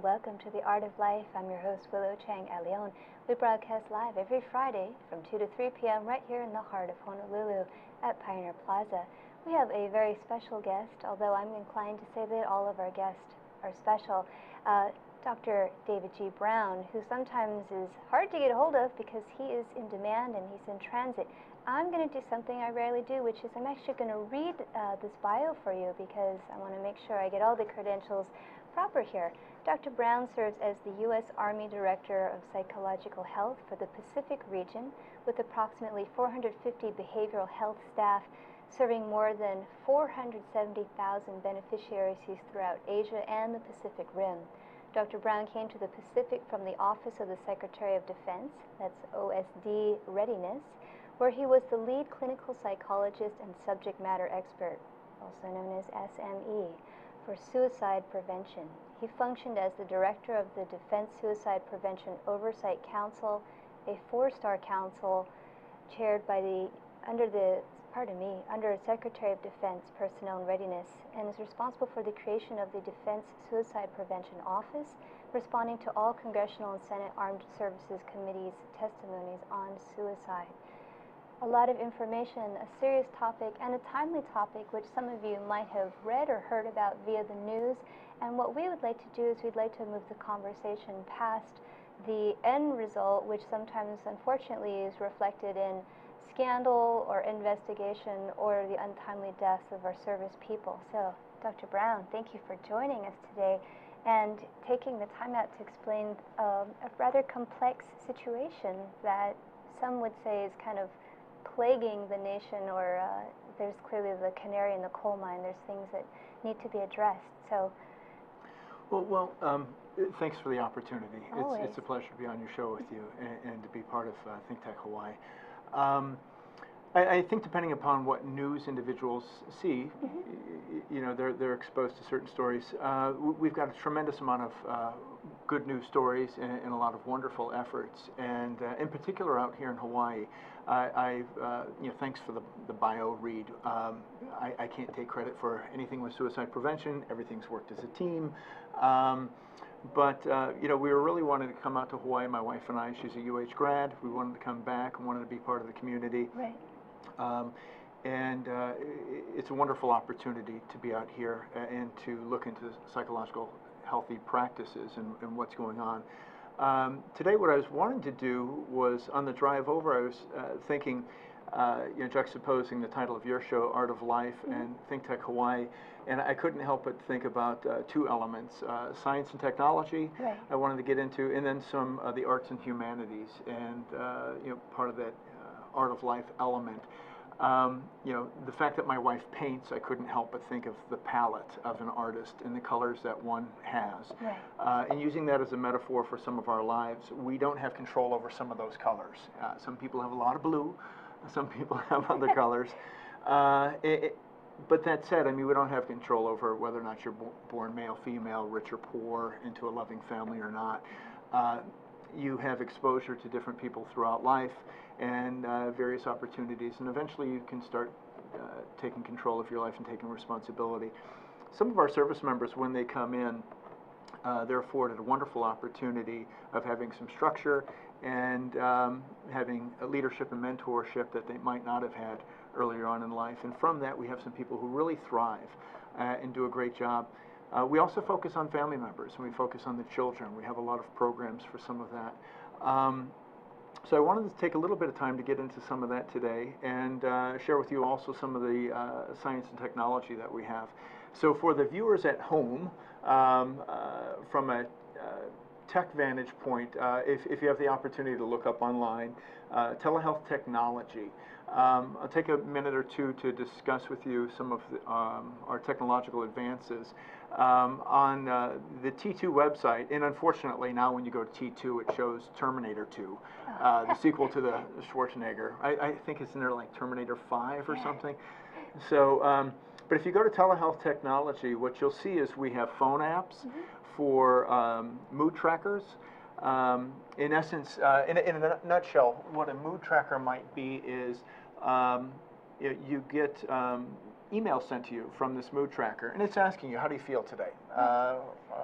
welcome to The Art of Life. I'm your host, Willow Chang at Leon. We broadcast live every Friday from 2 to 3 p.m. right here in the heart of Honolulu at Pioneer Plaza. We have a very special guest, although I'm inclined to say that all of our guests are special. Dr. David G. Brown, who sometimes is hard to get a hold of because he is in demand and he's in transit. I'm going to do something I rarely do, which is I'm actually going to read this bio for you because I want to make sure I get all the credentials proper here. Dr. Brown serves as the U.S. Army Director of Psychological Health for the Pacific region with approximately 450 behavioral health staff serving more than 470,000 beneficiaries throughout Asia and the Pacific Rim. Dr. Brown came to the Pacific from the Office of the Secretary of Defense, that's OSD Readiness, where he was the lead clinical psychologist and subject matter expert, also known as SME, for suicide prevention. He functioned as the director of the Defense Suicide Prevention Oversight Council, a four-star council chaired by under a Secretary of Defense Personnel and Readiness, and is responsible for the creation of the Defense Suicide Prevention Office, responding to all Congressional and Senate Armed Services Committees' testimonies on suicide. A lot of information, a serious topic, and a timely topic which some of you might have read or heard about via the news. And what we would like to do is we'd like to move the conversation past the end result, which sometimes, unfortunately, is reflected in scandal or investigation or the untimely deaths of our service people. So, Dr. Brown, thank you for joining us today and taking the time out to explain a rather complex situation that some would say is kind of plaguing the nation, or there's clearly the canary in the coal mine. There's things that need to be addressed. So, well, thanks for the opportunity. It's a pleasure to be on your show with you and to be part of ThinkTech Hawaii. I think depending upon what news individuals see, you know, they're exposed to certain stories. We've got a tremendous amount of good news stories and a lot of wonderful efforts, and in particular out here in Hawaii. You know, thanks for the bio read. I can't take credit for anything with suicide prevention. Everything's worked as a team. But you know, we were really wanting to come out to Hawaii, my wife and I. She's a UH grad. We wanted to come back and wanted to be part of the community. Right. It's a wonderful opportunity to be out here and to look into psychological healthy practices and what's going on. Today what I was wanting to do was, on the drive over, I was thinking, you know, juxtaposing the title of your show, Art of Life, and ThinkTech Hawaii, and I couldn't help but think about two elements, science and technology. Right. I wanted to get into, and then some of the arts and humanities, and you know, part of that Art of Life element. You know, the fact that my wife paints, I couldn't help but think of the palette of an artist and the colors that one has. Right. And using that as a metaphor for some of our lives, we don't have control over some of those colors. Some people have a lot of blue, some people have other colors. But that said, I mean, we don't have control over whether or not you're born male, female, rich or poor, into a loving family or not. You have exposure to different people throughout life and various opportunities, and eventually you can start taking control of your life and taking responsibility. Some of our service members, when they come in, they're afforded a wonderful opportunity of having some structure and having a leadership and mentorship that they might not have had earlier on in life. And from that, we have some people who really thrive and do a great job. We also focus on family members, and we focus on the children. We have a lot of programs for some of that. So I wanted to take a little bit of time to get into some of that today and share with you also some of the science and technology that we have. So for the viewers at home, from a tech vantage point, if you have the opportunity to look up online, telehealth technology. I'll take a minute or two to discuss with you some of our technological advances. On the T2 website, and unfortunately now when you go to T2 it shows Terminator 2, the sequel to the Schwarzenegger. I think it's in there like Terminator 5 or something. So, but if you go to telehealth technology, what you'll see is we have phone apps for mood trackers. In essence, in a nutshell, what a mood tracker might be is you get email sent to you from this mood tracker, and it's asking you, how do you feel today?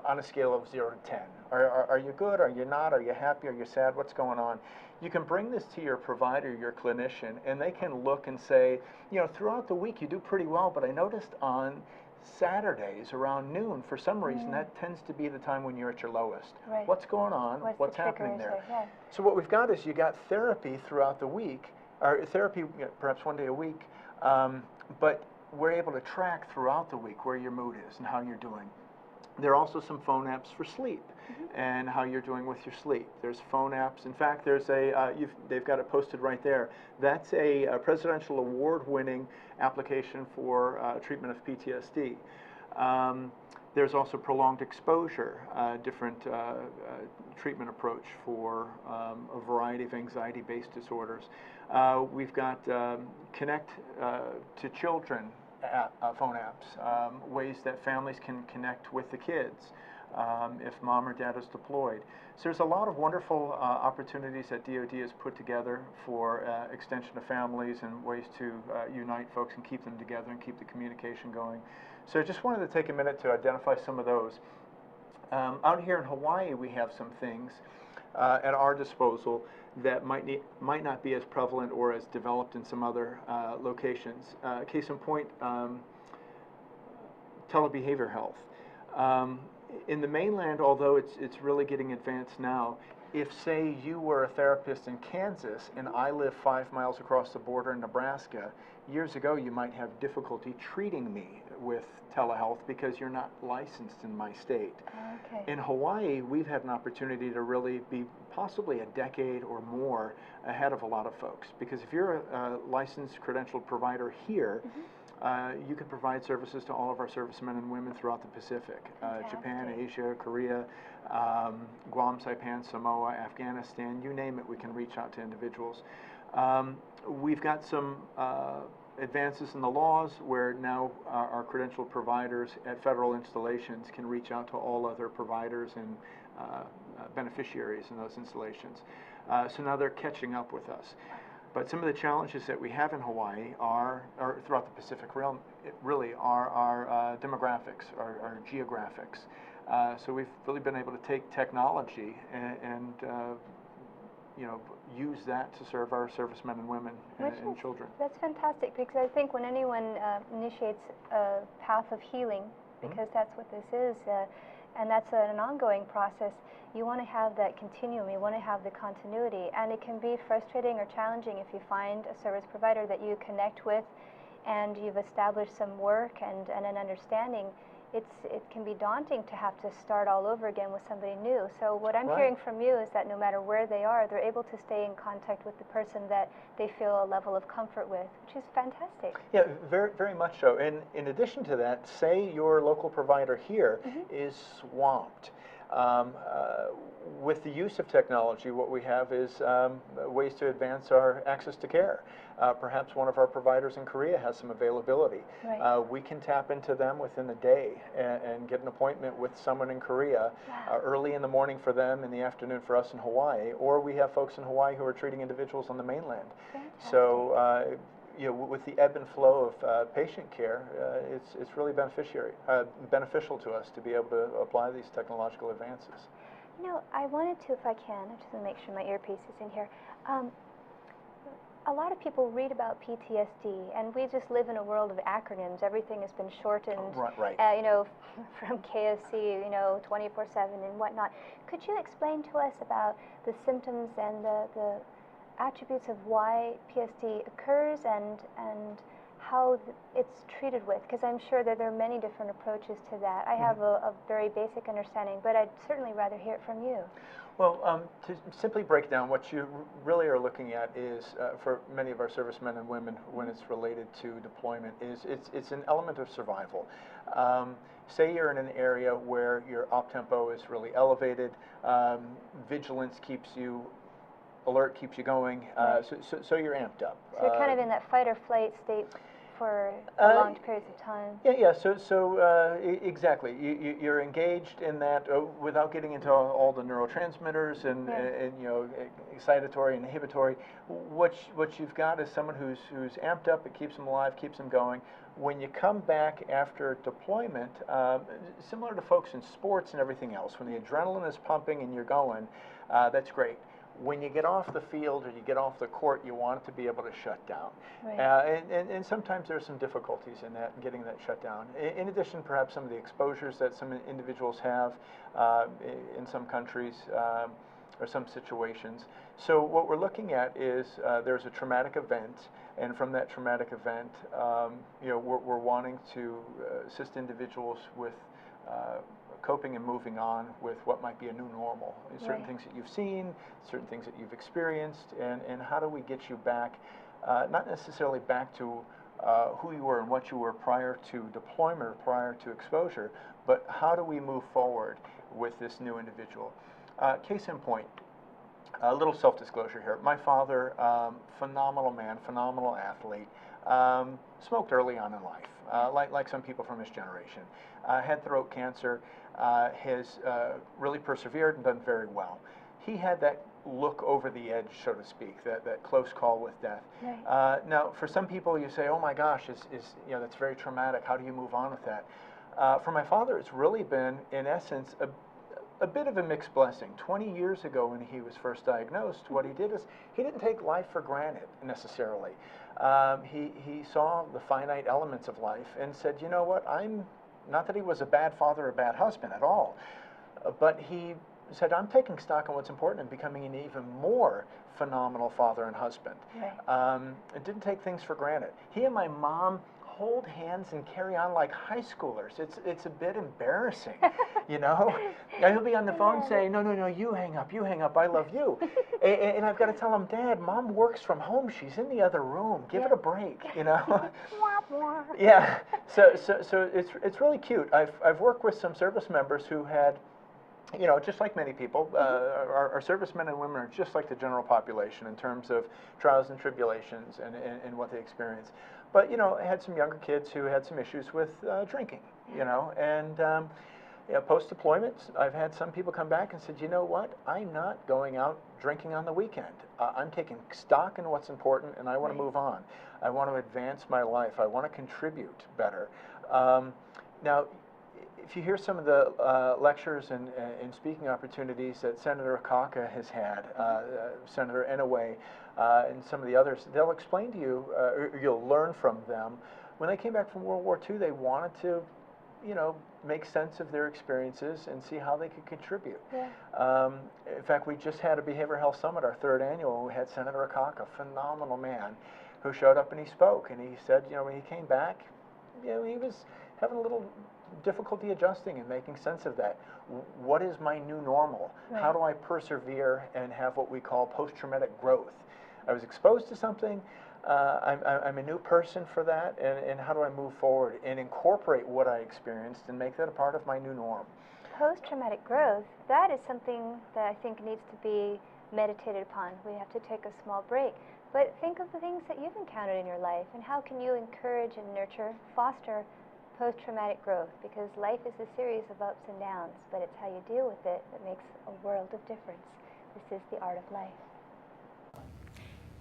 On a scale of 0 to 10. Are you good? Are you not? Are you happy? Are you sad? What's going on? You can bring this to your provider, your clinician, and they can look and say, you know, throughout the week you do pretty well, but I noticed on Saturdays around noon, for some reason, that tends to be the time when you're at your lowest. Right. What's going on? What's the happening there? Yeah. So what we've got is you got therapy throughout the week, or therapy perhaps one day a week, but we're able to track throughout the week where your mood is and how you're doing. There are also some phone apps for sleep and how you're doing with your sleep. There's phone apps. In fact, there's they've got it posted right there. That's a presidential award-winning application for treatment of PTSD. There's also prolonged exposure, different treatment approach for a variety of anxiety-based disorders. We've got Connect to Children phone apps, ways that families can connect with the kids if mom or dad is deployed. So there's a lot of wonderful opportunities that DoD has put together for extension of families and ways to unite folks and keep them together and keep the communication going. So I just wanted to take a minute to identify some of those. Out here in Hawaii, we have some things at our disposal that might not be as prevalent or as developed in some other locations. Case in point, telebehavior health. In the mainland, although it's really getting advanced now, if, say, you were a therapist in Kansas and I live 5 miles across the border in Nebraska, years ago you might have difficulty treating me with telehealth because you're not licensed in my state. Okay. In Hawaii, we've had an opportunity to really be possibly a decade or more ahead of a lot of folks, because if you're a licensed credentialed provider here, you can provide services to all of our servicemen and women throughout the Pacific, Japan, Asia, Korea, Guam, Saipan, Samoa, Afghanistan, you name it, we can reach out to individuals. We've got some advances in the laws where now our credentialed providers at federal installations can reach out to all other providers and beneficiaries in those installations. So now they're catching up with us. But some of the challenges that we have in Hawaii or throughout the Pacific realm, really are our demographics, our geographics. So we've really been able to take technology and you know, use that to serve our servicemen and women and children. That's fantastic, because I think when anyone initiates a path of healing, because that's what this is, and that's an ongoing process, you want to have that continuum, you want to have the continuity, and it can be frustrating or challenging if you find a service provider that you connect with and you've established some work and an understanding. It can be daunting to have to start all over again with somebody new. So what I'm hearing from you is that no matter where they are, they're able to stay in contact with the person that they feel a level of comfort with, which is fantastic. Yeah, very, very much so. And in addition to that, say your local provider here is swamped. With the use of technology, what we have is ways to advance our access to care. Perhaps one of our providers in Korea has some availability. Right. We can tap into them within a day and get an appointment with someone in Korea early in the morning for them, in the afternoon for us in Hawaii, or we have folks in Hawaii who are treating individuals on the mainland. Fantastic. So you know, with the ebb and flow of patient care, it's really beneficial to us to be able to apply these technological advances. You know, I wanted to, if I can, I just want to make sure my earpiece is in here. A lot of people read about PTSD, and we just live in a world of acronyms. Everything has been shortened, right. You know, from KFC, you know, 24/7 and whatnot. Could you explain to us about the symptoms and the attributes of why PSD occurs and how it's treated with? Because I'm sure that there are many different approaches to that. I have a very basic understanding, but I'd certainly rather hear it from you. Well, to simply break down, what you really are looking at is, for many of our servicemen and women, when it's related to deployment, is it's an element of survival. Say you're in an area where your op tempo is really elevated, vigilance keeps you alert, keeps you going, so you're amped up. So you're kind of in that fight or flight state for prolonged periods of time. Yeah. So exactly. You're engaged in that without getting into all the neurotransmitters and you know, excitatory and inhibitory. What you've got is someone who's amped up. It keeps them alive, keeps them going. when you come back after deployment, similar to folks in sports and everything else, when the adrenaline is pumping and you're going, that's great. When you get off the field or you get off the court, you want it to be able to shut down. Right. And sometimes there's some difficulties in that, getting that shut down. In addition, perhaps some of the exposures that some individuals have in some countries or some situations. So what we're looking at is there's a traumatic event, and from that traumatic event, we're wanting to assist individuals with coping and moving on with what might be a new normal. Certain Right. things that you've seen, certain things that you've experienced, and how do we get you back, not necessarily back to who you were and what you were prior to deployment or prior to exposure, but how do we move forward with this new individual? Case in point, a little self-disclosure here. My father, phenomenal man, phenomenal athlete, smoked early on in life, like some people from his generation. Had throat cancer, has really persevered and done very well. He had that look over the edge, so to speak, that close call with death. Right. Now, for some people, you say, "Oh my gosh, that's very traumatic. How do you move on with that?" For my father, it's really been, in essence, a bit of a mixed blessing. 20 years ago, when he was first diagnosed, what he did is he didn't take life for granted necessarily. He saw the finite elements of life and said, "You know what? Not that he was a bad father or a bad husband at all, but he said, I'm taking stock on what's important and becoming an even more phenomenal father and husband." Right. And didn't take things for granted. He and my mom hold hands and carry on like high schoolers. It's a bit embarrassing, you know? And he'll be on the phone saying, no, you hang up, I love you. and I've got to tell him, "Dad, Mom works from home. She's in the other room. Give it a break," you know? Yeah, so it's really cute. I've worked with some service members who had, just like many people, our servicemen and women are just like the general population in terms of trials and tribulations and what they experience. But, I had some younger kids who had some issues with drinking, and post-deployment, I've had some people come back and said, "You know what, I'm not going out drinking on the weekend. I'm taking stock in what's important, and I want to move on. I want to advance my life. I want to contribute better." Now, if you hear some of the lectures and speaking opportunities that Senator Akaka has had, Senator Inouye, and some of the others, they'll explain to you, or you'll learn from them. When they came back from World War II, they wanted to, make sense of their experiences and see how they could contribute. Yeah. In fact, we just had a Behavioral Health Summit, our third annual. We had Senator Akaka, phenomenal man, who showed up and he spoke. And he said, when he came back, he was having a little difficulty adjusting and making sense of that. What is my new normal? Right. How do I persevere and have what we call post-traumatic growth? I was exposed to something, I'm a new person for that, and how do I move forward and incorporate what I experienced and make that a part of my new norm? Post-traumatic growth, that is something that I think needs to be meditated upon. We have to take a small break. But think of the things that you've encountered in your life, and how can you encourage and nurture, foster post-traumatic growth? Because life is a series of ups and downs, but it's how you deal with it that makes a world of difference. This is The Art of Life.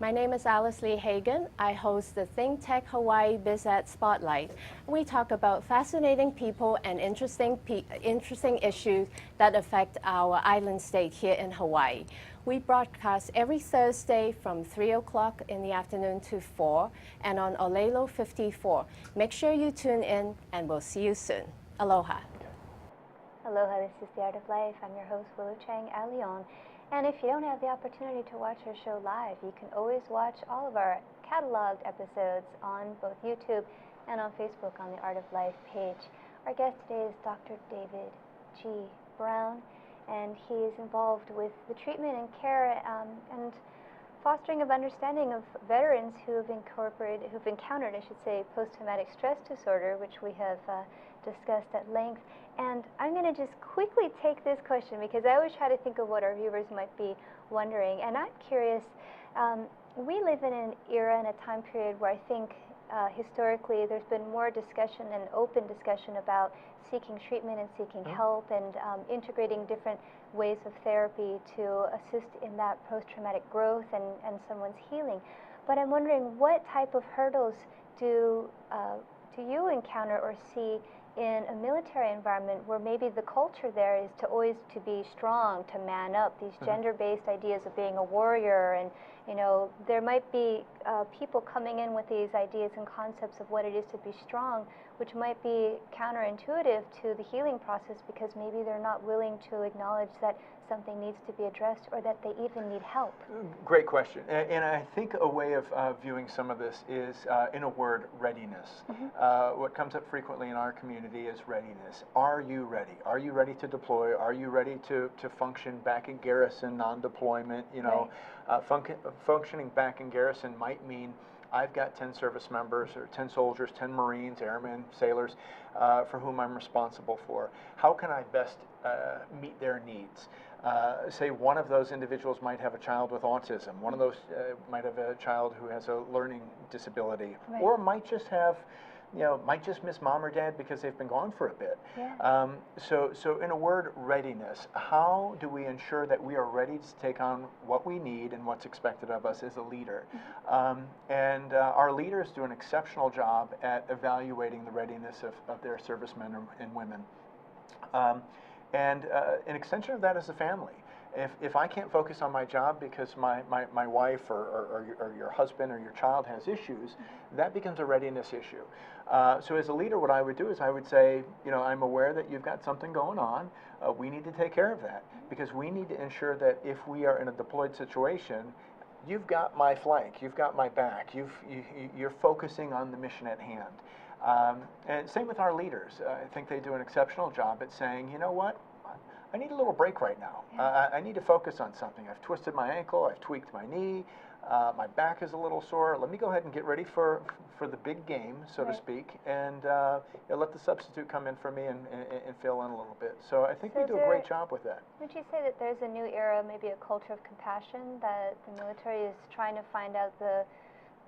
My name is Alice Lee Hagan. I host the ThinkTech Hawaii BizEd Spotlight. We talk about fascinating people and interesting issues that affect our island state here in Hawaii. We broadcast every Thursday from 3 o'clock in the afternoon to 4 and on Olelo 54. Make sure you tune in and we'll see you soon. Aloha. Aloha, this is The Art of Life. I'm your host, Willow Chang a Leon. And if you don't have the opportunity to watch our show live, you can always watch all of our cataloged episodes on both YouTube and on Facebook on the Art of Life page. Our guest today is Dr. David G. Brown, and he is involved with the treatment and care and fostering of understanding of veterans who've encountered, post-traumatic stress disorder, which we have discussed at length. And I'm going to just quickly take this question because I always try to think of what our viewers might be wondering. And I'm curious, we live in an era and a time period where I think historically there's been more discussion and open discussion about seeking treatment and seeking help and integrating different ways of therapy to assist in that post-traumatic growth and someone's healing. But I'm wondering, what type of hurdles do do you encounter or see in a military environment where maybe the culture there is to always to be strong, to man up, these gender-based ideas of being a warrior, and you know, there might be people coming in with these ideas and concepts of what it is to be strong, which might be counterintuitive to the healing process because maybe they're not willing to acknowledge that something needs to be addressed or that they even need help. Great question. And I think a way of viewing some of this is, in a word, readiness. What comes up frequently in our community is readiness. Are you ready? Are you ready to deploy? Are you ready to function back in garrison, non-deployment? You know, functioning back in garrison might mean I've got 10 service members or 10 soldiers, 10 Marines, airmen, sailors, for whom I'm responsible for. How can I best meet their needs? Say one of those individuals might have a child with autism, one of those might have a child who has a learning disability, or might just have, you know, might just miss mom or dad because they've been gone for a bit. So in a word, readiness. How do we ensure that we are ready to take on what we need and what's expected of us as a leader? And our leaders do an exceptional job at evaluating the readiness of their servicemen and women. And an extension of that is the family. If I can't focus on my job because my wife or your husband or your child has issues, that becomes a readiness issue. So as a leader, what I would do is I would say, you know, I'm aware that you've got something going on. We need to take care of that because we need to ensure that if we are in a deployed situation, you've got my flank, you've got my back, you're focusing on the mission at hand. And same with our leaders. I think they do an exceptional job at saying, you know what, I need a little break right now. I need to focus on something. I've twisted my ankle, I've tweaked my knee, my back is a little sore. Let me go ahead and get ready for the big game, so to speak, and you know, let the substitute come in for me and fill in a little bit. So I think we do a great job with that. Would you say that there's a new era, maybe a culture of compassion, that the military is trying to find out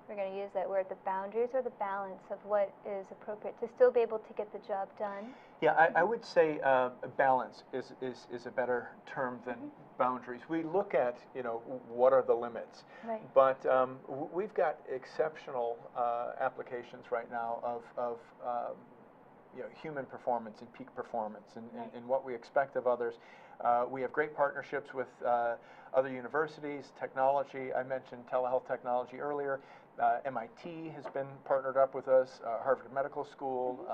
we're going to use that word, the boundaries or the balance of what is appropriate to still be able to get the job done? Yeah, I would say balance is a better term than boundaries. We look at, you know, what are the limits, but we've got exceptional applications right now of you know, human performance and peak performance and what we expect of others. We have great partnerships with other universities, technology. I mentioned telehealth technology earlier. MIT has been partnered up with us, Harvard Medical School,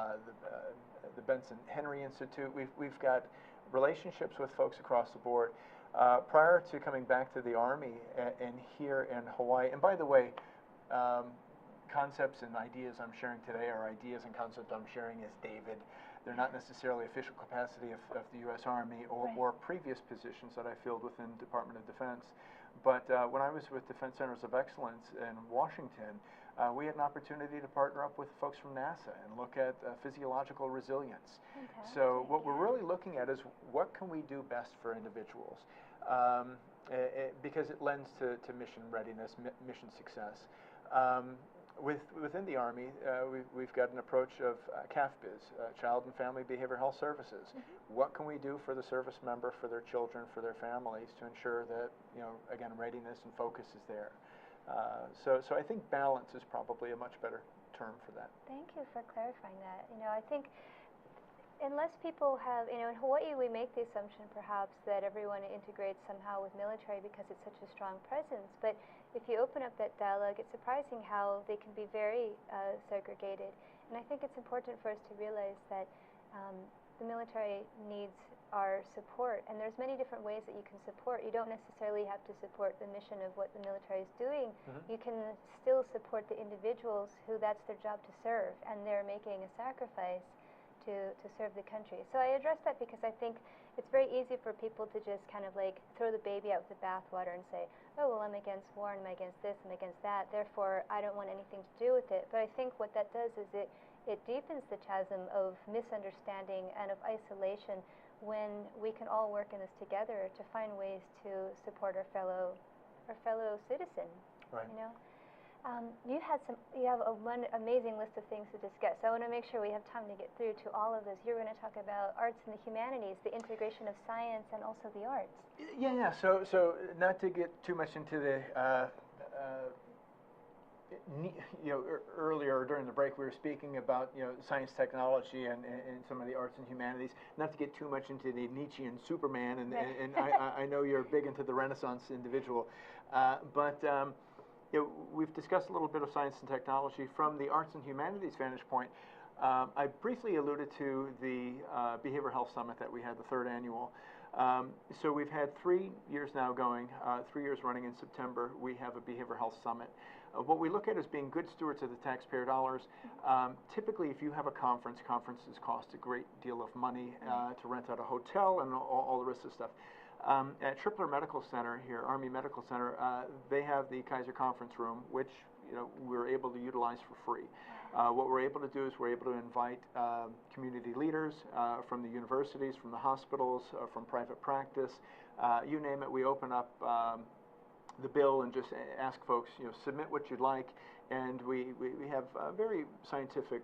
the Benson Henry Institute. We've got relationships with folks across the board. Prior to coming back to the Army and here in Hawaii, and by the way, concepts and ideas I'm sharing today are ideas and concepts I'm sharing as David. They're not necessarily official capacity of the U.S. Army or previous positions that I filled within Department of Defense. But when I was with Defense Centers of Excellence in Washington, we had an opportunity to partner up with folks from NASA and look at physiological resilience. So what we're really looking at is what can we do best for individuals, because it lends to mission readiness, mission success. Within the Army, we've got an approach of CAFBIZ, Child and Family Behavioral Health Services. What can we do for the service member, for their children, for their families to ensure that, you know, again, readiness and focus is there. So I think balance is probably a much better term for that. Thank you for clarifying that. You know, I think unless people have, you know, in Hawaii we make the assumption perhaps that everyone integrates somehow with military because it's such a strong presence, but if you open up that dialogue, it's surprising how they can be very segregated. And I think it's important for us to realize that the military needs our support, and there's many different ways that you can support. You don't necessarily have to support the mission of what the military is doing. You can still support the individuals who that's their job to serve, and they're making a sacrifice to serve the country. So I address that because I think it's very easy for people to just kind of like throw the baby out with the bathwater and say, oh, well, I'm against war, and I'm against this, I'm against that, therefore I don't want anything to do with it. But I think what that does is it deepens the chasm of misunderstanding and of isolation when we can all work in this together to find ways to support our fellow citizen. You know? You have one amazing list of things to discuss. So I want to make sure we have time to get through to all of this. You're going to talk about arts and the humanities, the integration of science and also the arts. Yeah. So not to get too much into the earlier during the break we were speaking about science, technology, and some of the arts and humanities. Not to get too much into the Nietzschean Superman, and I know you're big into the Renaissance individual, but we've discussed a little bit of science and technology from the arts and humanities vantage point. I briefly alluded to the Behavioral Health Summit that we had, the third annual. So we've had 3 years now going, 3 years running in September. We have a Behavioral Health Summit. What we look at as being good stewards of the taxpayer dollars. Typically, if you have a conference, conferences cost a great deal of money to rent out a hotel and all the rest of the stuff. At Tripler Medical Center here, Army Medical Center, they have the Kaiser Conference Room, which we're able to utilize for free. What we're able to do is we're able to invite community leaders from the universities, from the hospitals, from private practice, you name it. We open up the bill and just ask folks, submit what you'd like, and we have very scientific,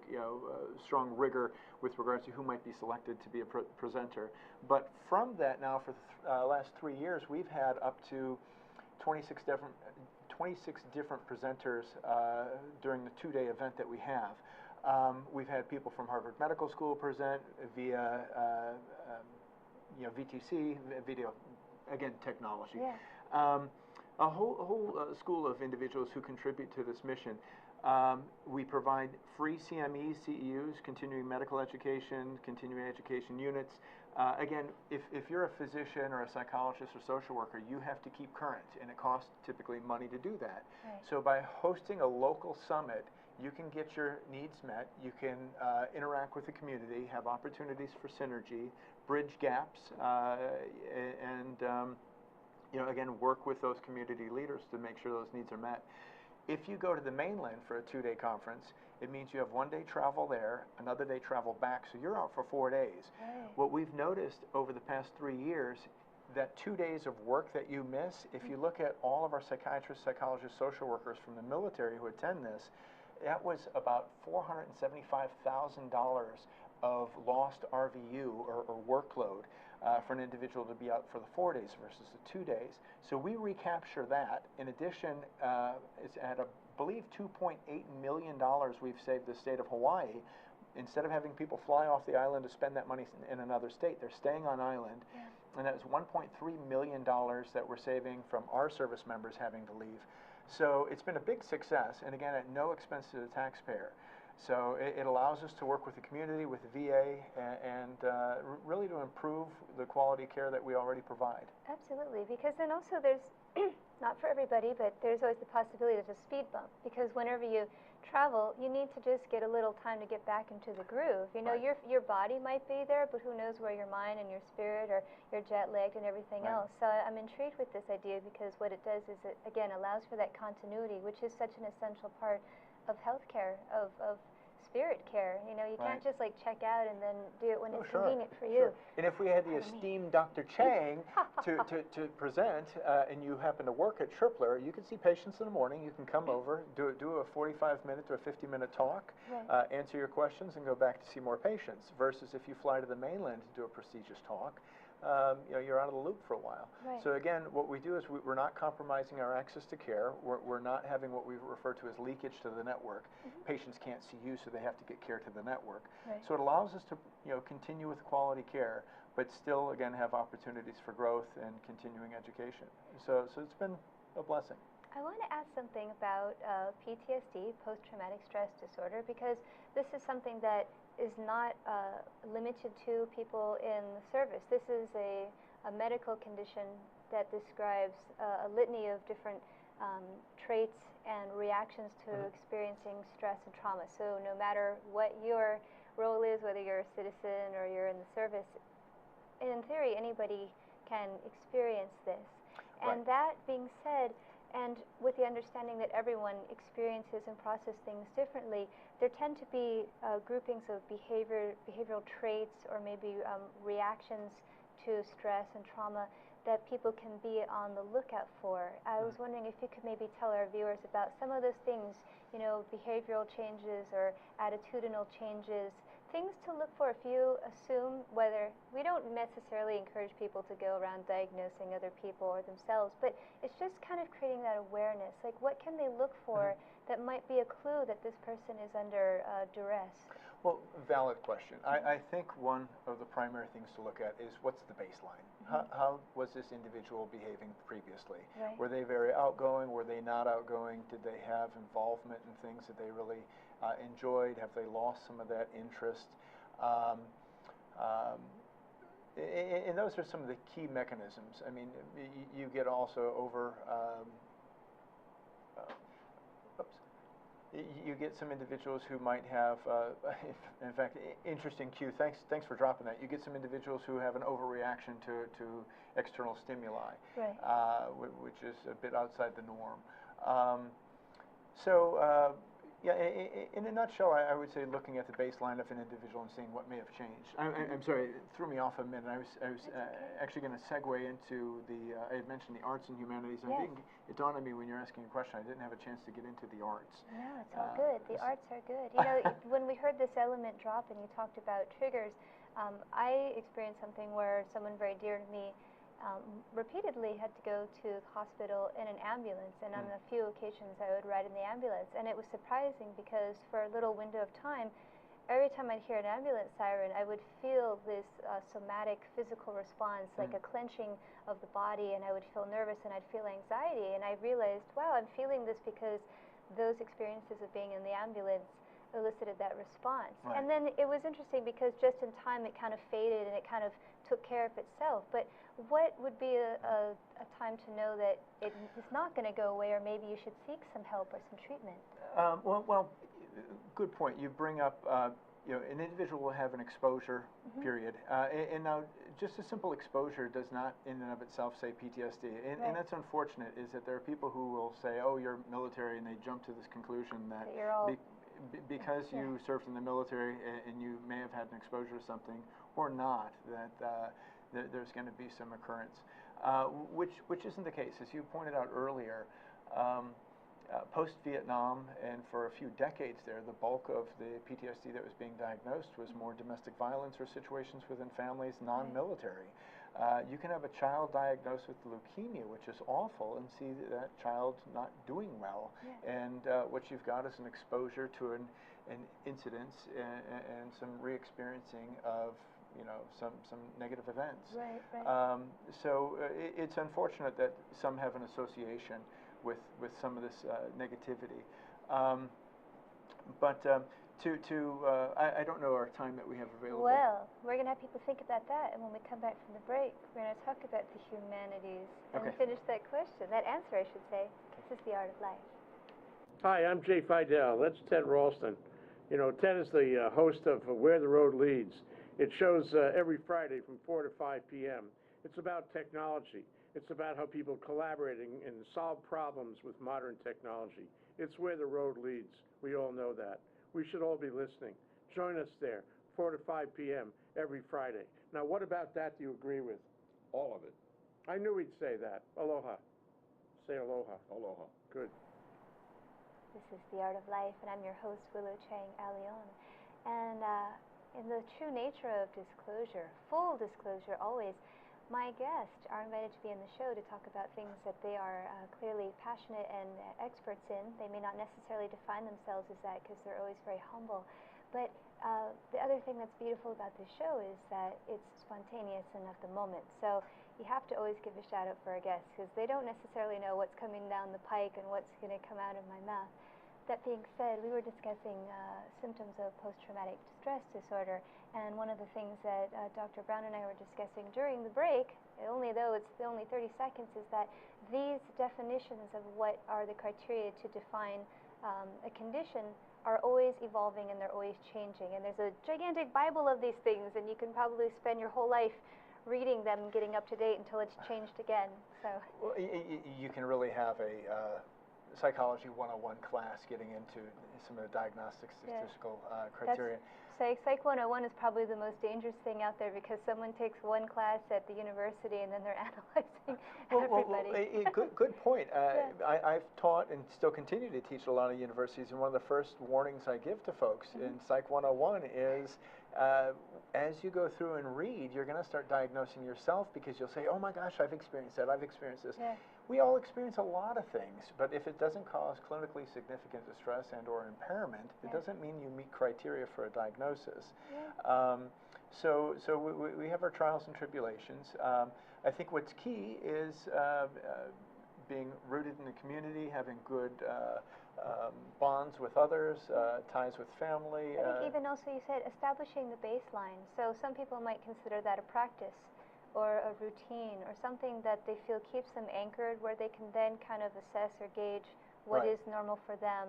strong rigor with regards to who might be selected to be a presenter. But from that now, for the last 3 years, we've had up to 26 different presenters during the 2-day event that we have. We've had people from Harvard Medical School present via VTC, video, again, technology. Yeah. A whole school of individuals who contribute to this mission. We provide free CMEs, CEUs, continuing medical education, continuing education units. Again, if you're a physician or a psychologist or social worker, you have to keep current, and it costs typically money to do that. Right. So by hosting a local summit, you can get your needs met, you can interact with the community, have opportunities for synergy, bridge gaps, and again, work with those community leaders to make sure those needs are met. If you go to the mainland for a 2-day conference, it means you have 1 day travel there, another day travel back, so you're out for 4 days. Right. What we've noticed over the past 3 years, that 2 days of work that you miss, if you look at all of our psychiatrists, psychologists, social workers from the military who attend this, that was about $475,000 of lost RVU or workload for an individual to be out for the 4 days versus the 2 days. So we recapture that. In addition, it's at, I believe, $2.8 million we've saved the state of Hawaii. Instead of having people fly off the island to spend that money in another state, they're staying on island. Yeah. And that was $1.3 million that we're saving from our service members having to leave. So it's been a big success, and again, at no expense to the taxpayer. So it allows us to work with the community, with the VA, and really to improve the quality care that we already provide. Absolutely, because then also there's, not for everybody, but there's always the possibility of a speed bump, because whenever you travel, you need to just get a little time to get back into the groove. Right. Your body might be there, but who knows where your mind and your spirit, or you're jet-lagged and everything Right. else. So I'm intrigued with this idea, because what it does is it, again, allows for that continuity, which is such an essential part of healthcare, of spirit care. You can't Right. just like check out and then do it when it's Sure, convenient for sure. you. And if we had the Pardon me. esteemed Dr. Chang to present, and you happen to work at Tripler, you can see patients in the morning. You can come over, do a 45-minute to a 50-minute talk, Right. answer your questions, and go back to see more patients. Versus if you fly to the mainland to do a prestigious talk, you're out of the loop for a while. Right. So again, what we do is we're not compromising our access to care. We're not having what we refer to as leakage to the network. Mm-hmm. Patients can't see you, so they have to get care to the network. Right. So it allows us to continue with quality care, but still again have opportunities for growth and continuing education. So it's been a blessing. I want to ask something about PTSD, post-traumatic stress disorder, because this is something that is not limited to people in the service. This is a medical condition that describes a litany of different traits and reactions to Mm-hmm. experiencing stress and trauma. So no matter what your role is, whether you're a citizen or you're in the service, in theory, anybody can experience this. And Right. that being said, and with the understanding that everyone experiences and processes things differently, there tend to be groupings of behavioral traits or maybe reactions to stress and trauma that people can be on the lookout for. I was wondering if you could maybe tell our viewers about some of those things, behavioral changes or attitudinal changes things to look for if you assume whether, we don't necessarily encourage people to go around diagnosing other people or themselves, but it's just kind of creating that awareness. Like, what can they look for that might be a clue that this person is under duress? Well, valid question. I think one of the primary things to look at is what's the baseline? How was this individual behaving previously? Right. Were they very outgoing? Were they not outgoing? Did they have involvement in things that they really enjoyed? Have they lost some of that interest? And those are some of the key mechanisms. I mean, you get also over you get some individuals who might have, in fact, interesting cue. Thanks for dropping that. You get some individuals who have an overreaction to external stimuli, right. Which is a bit outside the norm. Yeah, in a nutshell, I would say looking at the baseline of an individual and seeing what may have changed. I'm sorry, it threw me off a minute. I was actually going to segue into the, I had mentioned the arts and humanities. And yes. It dawned on me when you're asking a question, I didn't have a chance to get into the arts. No, it's all good. The arts are good. You know, when we heard this element drop and you talked about triggers, I experienced something where someone very dear to me repeatedly had to go to the hospital in an ambulance, and on a few occasions I would ride in the ambulance, and it was surprising because for a little window of time, every time I'd hear an ambulance siren, I would feel this somatic physical response, like a clenching of the body, and I would feel nervous and I'd feel anxiety, and I realized, wow, I'm feeling this because those experiences of being in the ambulance elicited that response. Right. And then it was interesting because just in time it kind of faded and it kind of took care of itself. But what would be a time to know that it is not going to go away, or maybe you should seek some help or some treatment? Well, good point. You bring up, you know, an individual will have an exposure period, and now just a simple exposure does not in and of itself say PTSD, and, right. and that's unfortunate. Is that there are people who will say, oh, you're military, and they jump to this conclusion that you're all because you served in the military and you may have had an exposure to something or not, that there's going to be some occurrence, which isn't the case. As you pointed out earlier, post-Vietnam and for a few decades there, the bulk of the PTSD that was being diagnosed was more domestic violence or situations within families, non-military. You can have a child diagnosed with leukemia, which is awful, and see that child not doing well. Yeah. And what you've got is an exposure to an incidence and some re-experiencing of, you know, some negative events. Right, right. So it's unfortunate that some have an association with some of this negativity. I don't know our time that we have available. Well, we're going to have people think about that, and when we come back from the break, we're going to talk about the humanities and finish that question, that answer, I should say. This is The Art of Life. Hi, I'm Jay Fidel. That's Ted Ralston. You know, Ted is the host of Where the Road Leads. It shows every Friday from 4 to 5 p.m. It's about technology. It's about how people collaborating and solve problems with modern technology. It's where the road leads. We all know that. We should all be listening. Join us there, 4 to 5 p.m. every Friday. Now, what about that do you agree with? All of it. I knew he'd say that. Aloha. Say aloha. Aloha. Good. This is The Art of Life, and I'm your host, Willow Chang Leon. And in the true nature of disclosure, full disclosure always, my guests are invited to be in the show to talk about things that they are clearly passionate and experts in. They may not necessarily define themselves as that because they're always very humble. But the other thing that's beautiful about this show is that it's spontaneous and of the moment. So you have to always give a shout out for our guests because they don't necessarily know what's coming down the pike and what's going to come out of my mouth. That being said, we were discussing symptoms of post-traumatic stress disorder, and one of the things that Dr. Brown and I were discussing during the break, only though it's only 30 seconds, is that these definitions of what are the criteria to define a condition are always evolving and they're always changing. And there's a gigantic Bible of these things, and you can probably spend your whole life reading them and getting up to date until it's changed again. So well, you can really have a Psychology 101 class getting into some of the diagnostic statistical criteria. That's Psych 101 is probably the most dangerous thing out there because someone takes one class at the university and then they're analyzing everybody. Good point. Yeah. I've taught and still continue to teach a lot of universities, and one of the first warnings I give to folks in Psych 101 is as you go through and read, you're going to start diagnosing yourself because you'll say, oh my gosh, I've experienced that, I've experienced this. Yeah. We all experience a lot of things, but if it doesn't cause clinically significant distress and or impairment, it doesn't mean you meet criteria for a diagnosis. Yeah. So we have our trials and tribulations. I think what's key is being rooted in the community, having good bonds with others, ties with family. I think even also you said establishing the baseline. So some people might consider that a practice or a routine or something that they feel keeps them anchored where they can then kind of assess or gauge what is normal for them.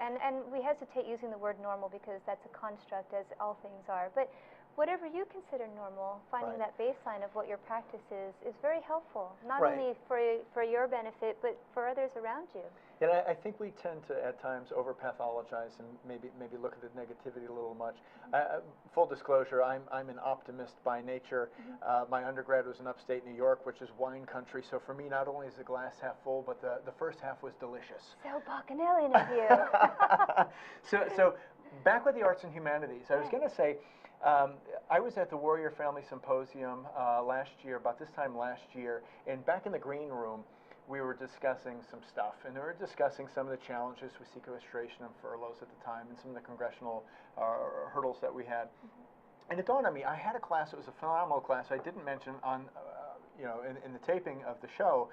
And we hesitate using the word normal because that's a construct, as all things are. But whatever you consider normal, finding that baseline of what your practice is very helpful, not only for your benefit, but for others around you. And I think we tend to, at times, over-pathologize and maybe look at the negativity a little much. Full disclosure, I'm an optimist by nature. My undergrad was in upstate New York, which is wine country, so for me, not only is the glass half full, but the first half was delicious. So Bacchanalian of you. So back with the arts and humanities, I was going to say, I was at the Warrior Family Symposium last year, about this time last year, and back in the green room, we were discussing some stuff, and we were discussing some of the challenges with sequestration and furloughs at the time, and some of the congressional hurdles that we had. And it dawned on me, I had a class, it was a phenomenal class, I didn't mention on, in the taping of the show,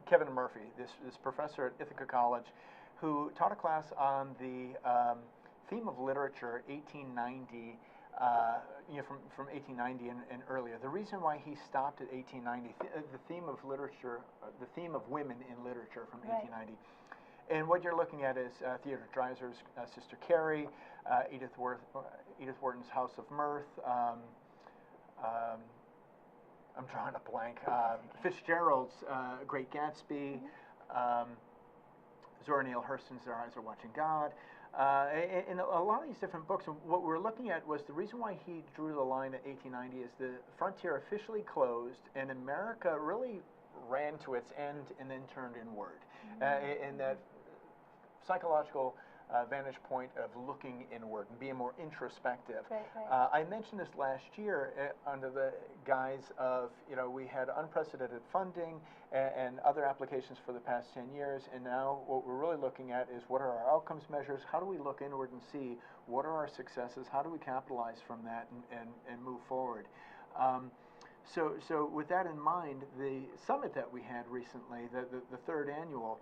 Kevin Murphy, this professor at Ithaca College, who taught a class on the theme of literature, 1890, from 1890 and earlier. The reason why he stopped at 1890, the theme of literature, the theme of women in literature from 1890. And what you're looking at is Theodore Dreiser's Sister Carrie, Edith Wharton's House of Mirth, I'm drawing a blank, Fitzgerald's Great Gatsby, Zora Neale Hurston's Their Eyes Are Watching God. In a lot of these different books, and what we're looking at was the reason why he drew the line at 1890 is the frontier officially closed, and America really ran to its end and then turned inward. And that psychological vantage point of looking inward and being more introspective. I mentioned this last year under the guise of, we had unprecedented funding and other applications for the past 10 years, and now what we're really looking at is what are our outcomes measures, how do we look inward and see what are our successes, how do we capitalize from that and move forward. So with that in mind, the summit that we had recently, the third annual,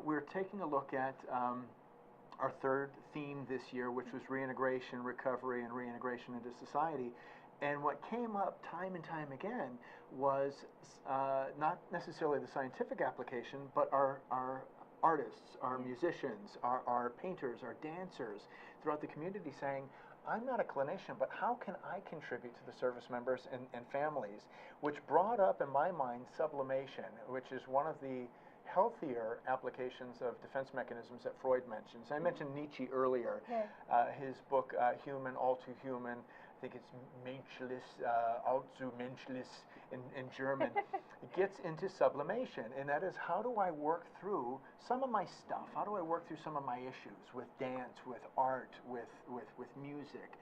we're taking a look at our third theme this year, which was reintegration, recovery, and reintegration into society. And what came up time and time again was not necessarily the scientific application, but our artists, our musicians, our painters, our dancers throughout the community saying, I'm not a clinician, but how can I contribute to the service members and families? Which brought up in my mind sublimation, which is one of the healthier applications of defense mechanisms that Freud mentions. I mentioned Nietzsche earlier. His book, Human, All Too Human, I think it's Menschlich, Allzu Menschlich in German, it gets into sublimation, and that is how do I work through some of my stuff? How do I work through some of my issues with dance, with art, with music?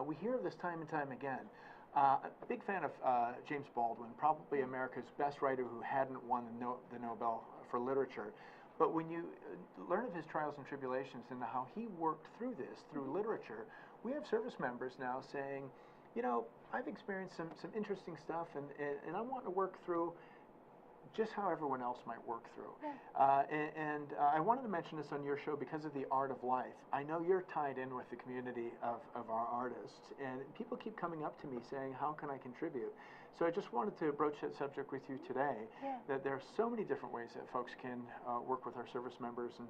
We hear this time and time again. A big fan of James Baldwin, probably America's best writer who hadn't won the Nobel for Literature. But when you learn of his trials and tribulations and how he worked through this, through literature, we have service members now saying, I've experienced some interesting stuff and I want to work through just how everyone else might work through. I wanted to mention this on your show because of the art of life. I know you're tied in with the community of our artists, and people keep coming up to me saying, how can I contribute? So I just wanted to broach that subject with you today, that there are so many different ways that folks can work with our service members and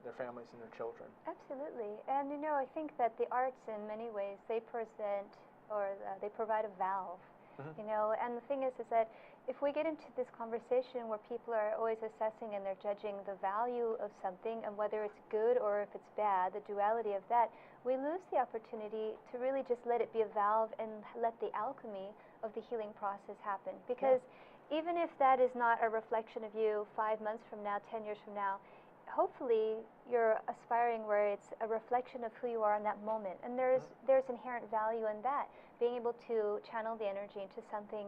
their families and their children. Absolutely. And I think that the arts in many ways, they present or they provide a valve. And the thing is that if we get into this conversation where people are always assessing and they're judging the value of something and whether it's good or if it's bad, the duality of that, we lose the opportunity to really just let it be a valve and let the alchemy of the healing process happen. Because even if that is not a reflection of you 5 months from now, 10 years from now, hopefully you're aspiring where it's a reflection of who you are in that moment. And there's inherent value in that, being able to channel the energy into something,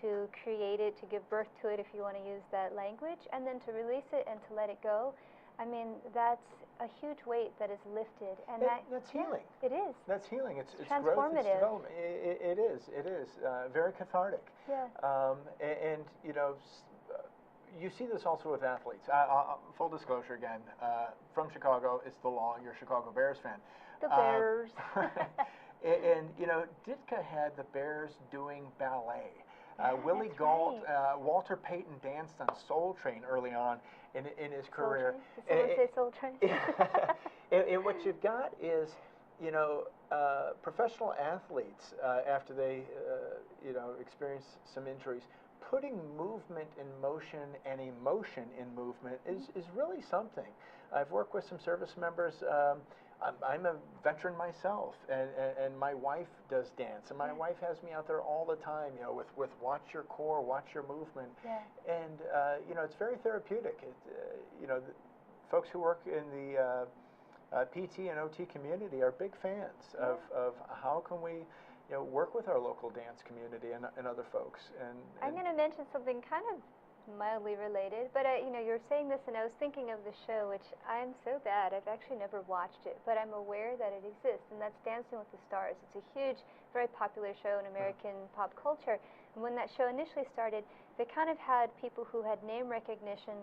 to create it, to give birth to it if you want to use that language, and then to release it and to let it go. I mean, that's a huge weight that is lifted, and that's healing. Yeah, it is. That's healing. It's transformative. Growth, it's development. It is very cathartic. Yeah. And you know, you see this also with athletes. Full disclosure again, from Chicago, it's the law. You're a Chicago Bears fan. The Bears. And you know, Ditka had the Bears doing ballet. Willie Gault, right. Walter Payton danced on Soul Train early on in his career. Soul Train? Did someone say Soul Train? And what you've got is, you know, professional athletes after they, you know, experience some injuries, putting movement in motion and emotion in movement is really something. I've worked with some service members. I'm a veteran myself, and my wife does dance, and my wife has me out there all the time, you know, with watch your core, watch your movement, and you know, it's very therapeutic. You know, folks who work in the PT and OT community are big fans of how can we, you know, work with our local dance community and other folks. And I'm going to mention something kind of mildly related, but you know, you're saying this, and I was thinking of the show, which I'm so bad, I've actually never watched it, but I'm aware that it exists, and that's Dancing with the Stars. It's a huge, very popular show in American pop culture, and when that show initially started, they kind of had people who had name recognition,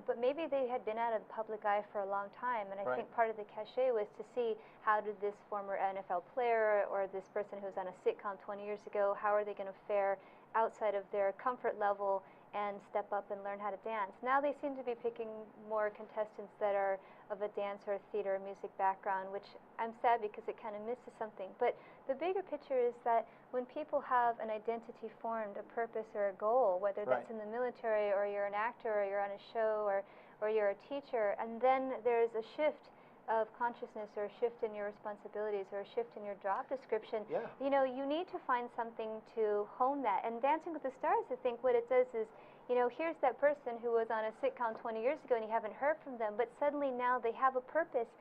but maybe they had been out of the public eye for a long time, and I think part of the cachet was to see how did this former NFL player or this person who was on a sitcom 20 years ago, how are they going to fare outside of their comfort level and step up and learn how to dance. Now they seem to be picking more contestants that are of a dance or theater or music background, which I'm sad because it kind of misses something. But the bigger picture is that when people have an identity formed, a purpose or a goal, whether that's in the military or you're an actor or you're on a show or you're a teacher, and then there's a shift of consciousness or a shift in your responsibilities or a shift in your job description, you know, you need to find something to hone that. And Dancing with the Stars, I think what it does is, you know, here's that person who was on a sitcom 20 years ago and you haven't heard from them, but suddenly now they have a purpose,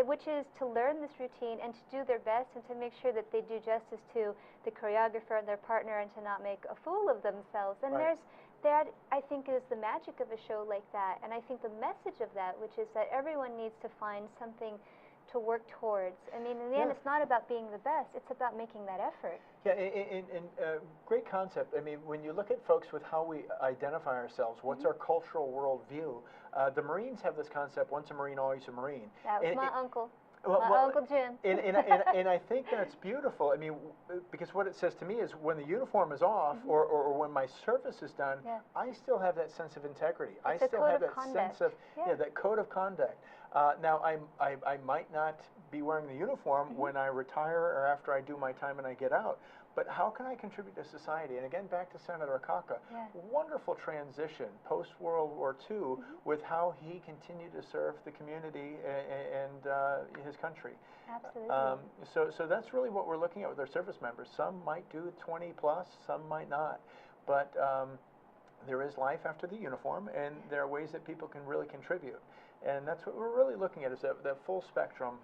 which is to learn this routine and to do their best and to make sure that they do justice to the choreographer and their partner and to not make a fool of themselves. And that, I think, is the magic of a show like that. And I think the message of that, which is that everyone needs to find something to work towards. I mean, in the end, it's not about being the best. It's about making that effort. Yeah, and great concept. I mean, when you look at folks with how we identify ourselves, what's our cultural worldview, the Marines have this concept, once a Marine, always a Marine. That was my uncle. Well, Uncle Jim. and I think that's beautiful. I mean, because what it says to me is when the uniform is off or when my service is done, I still have that sense of integrity. I still have that sense of, that code of conduct. Now, I might not be wearing the uniform when I retire or after I do my time and I get out. But how can I contribute to society? And again, back to Senator Akaka, wonderful transition post-World War II with how he continued to serve the community and his country. Absolutely. So that's really what we're looking at with our service members. Some might do 20 plus, some might not. But there is life after the uniform, and there are ways that people can really contribute. And that's what we're really looking at, is that full spectrum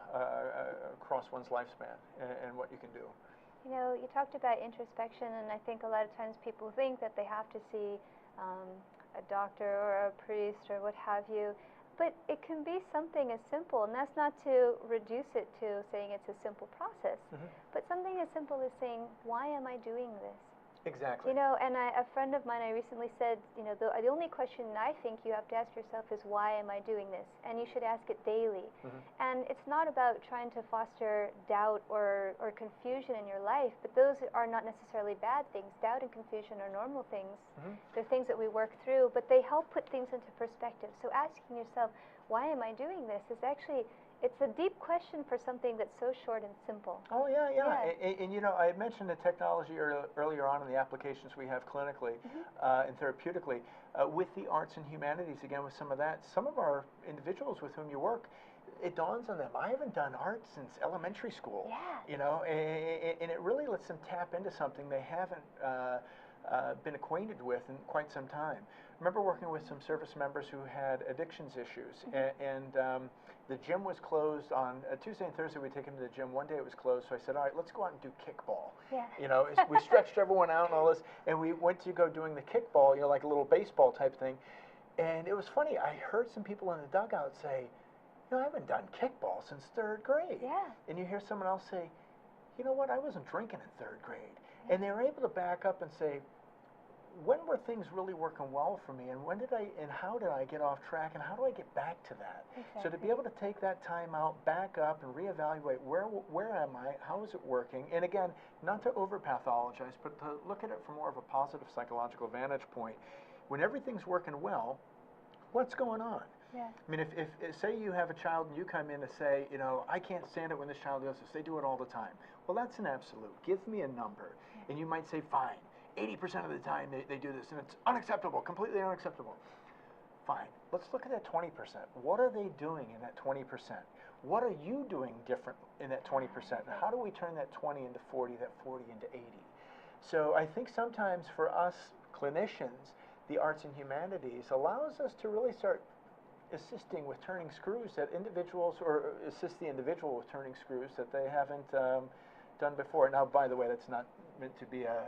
across one's lifespan and what you can do. You know, you talked about introspection, and I think a lot of times people think that they have to see a doctor or a priest or what have you, but it can be something as simple, and that's not to reduce it to saying it's a simple process, but something as simple as saying, why am I doing this? Exactly. You know, and a friend of mine, I recently said, you know, the only question I think you have to ask yourself is, why am I doing this? And you should ask it daily. And it's not about trying to foster doubt or confusion in your life, but those are not necessarily bad things. Doubt and confusion are normal things. They're things that we work through, but they help put things into perspective. So asking yourself, why am I doing this, is actually It's a deep question for something that's so short and simple. Oh, yeah, yeah. And you know, I had mentioned the technology earlier on in the applications we have clinically and therapeutically. With the arts and humanities, again, with some of that, some of our individuals with whom you work, it dawns on them, I haven't done art since elementary school. Yeah. You know, and it really lets them tap into something they haven't been acquainted with in quite some time. I remember working with some service members who had addictions issues, and the gym was closed on Tuesday and Thursday. We'd take them to the gym. One day it was closed, so I said, all right, let's go out and do kickball. Yeah. You know, we stretched everyone out and all this, and we went to go doing the kickball, you know, like a little baseball type thing. And it was funny, I heard some people in the dugout say, you know, I haven't done kickball since 3rd grade. Yeah. And you hear someone else say, you know what, I wasn't drinking in 3rd grade. Yeah. And they were able to back up and say, when were things really working well for me, and when did how did I get off track, and how do I get back to that? Exactly. So to be able to take that time out, back up, and reevaluate where am I, how is it working, and again, not to over-pathologize, but to look at it from more of a positive psychological vantage point. When everything's working well, what's going on? Yeah. I mean, if say you have a child and you come in and say, you know, I can't stand it when this child does this, they do it all the time. Well, that's an absolute. Give me a number, and you might say, fine. 80% of the time they do this, and it's unacceptable, completely unacceptable. Fine, let's look at that 20%. What are they doing in that 20%? What are you doing different in that 20%? And how do we turn that 20 into 40, that 40 into 80? So I think sometimes for us clinicians, the arts and humanities allows us to really start assisting with turning screws that individuals, or assist the individual with turning screws that they haven't done before. Now, by the way, that's not meant to be a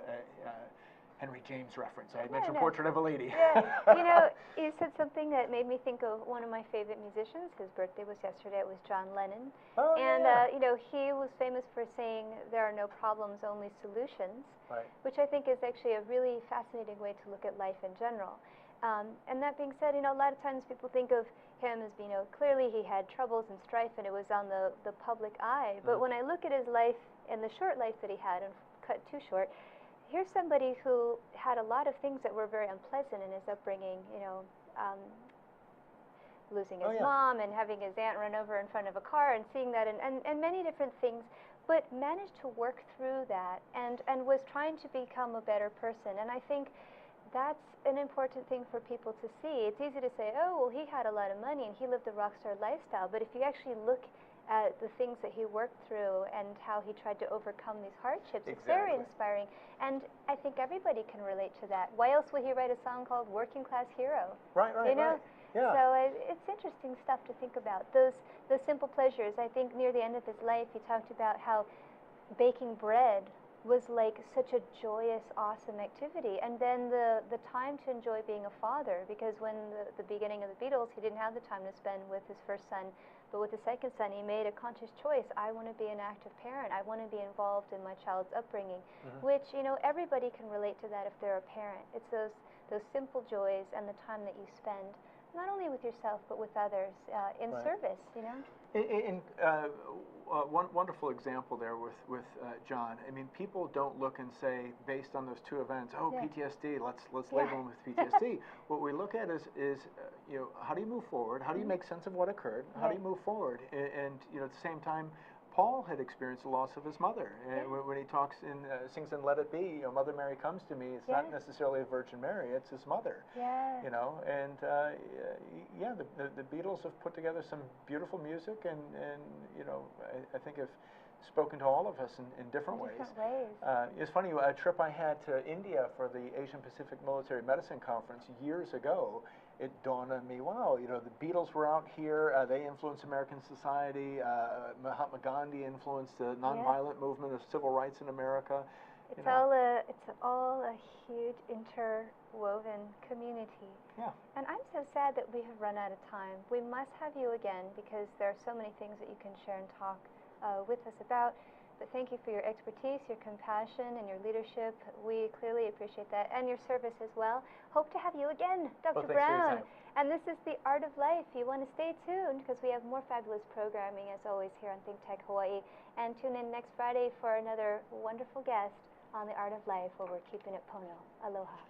Henry James reference. I had mentioned Portrait of a Lady. Yeah, you know, you said something that made me think of one of my favorite musicians. His birthday was yesterday. It was John Lennon. Oh, and, yeah. you know, he was famous for saying there are no problems, only solutions, Right. which I think is actually a really fascinating way to look at life in general. And that being said, you know, a lot of times people think of him as, you know, clearly he had troubles and strife and it was on the public eye. But when I look at his life and the short life that he had, and cut too short, here's somebody who had a lot of things that were very unpleasant in his upbringing, you know, losing his mom and having his aunt run over in front of a car and seeing that and many different things, but managed to work through that and was trying to become a better person. And I think that's an important thing for people to see. It's easy to say, oh, well, he had a lot of money and he lived a rock star lifestyle, but if you actually look at the things that he worked through and how he tried to overcome these hardships. It's very inspiring, and I think everybody can relate to that. Why else would he write a song called Working Class Hero? Right, you know? right. Yeah. So it's interesting stuff to think about. Those simple pleasures. I think near the end of his life, he talked about how baking bread was like such a joyous, awesome activity. And then the time to enjoy being a father, because when the beginning of the Beatles, he didn't have the time to spend with his first son. But with the second son, he made a conscious choice. I want to be an active parent. I want to be involved in my child's upbringing, which, you know, everybody can relate to that if they're a parent. It's those simple joys and the time that you spend, not only with yourself, but with others in service, you know? And one wonderful example there with John. I mean, people don't look and say, based on those two events, oh, PTSD, let's label him with PTSD. What we look at is you know, how do you move forward? How do you make sense of what occurred? How do you move forward? And you know, at the same time, Paul had experienced the loss of his mother. And when he talks sings in Let It Be, you know, Mother Mary comes to me, it's not necessarily a Virgin Mary, it's his mother. Yeah. You know, and the Beatles have put together some beautiful music, and you know, I think have spoken to all of us in different ways. It's funny, a trip I had to India for the Asian Pacific Military Medicine Conference years ago, it dawned on me, wow, you know, the Beatles were out here, they influenced American society, Mahatma Gandhi influenced the nonviolent movement of civil rights in America. It's all a huge interwoven community. Yeah. And I'm so sad that we have run out of time. We must have you again, because there are so many things that you can share and talk with us about. But thank you for your expertise, your compassion, and your leadership. We clearly appreciate that, and your service as well. Hope to have you again, Dr. Brown. And this is The Art of Life. You want to stay tuned, because we have more fabulous programming, as always, here on ThinkTech Hawaii. And tune in next Friday for another wonderful guest on The Art of Life, where we're keeping it Pono. Aloha.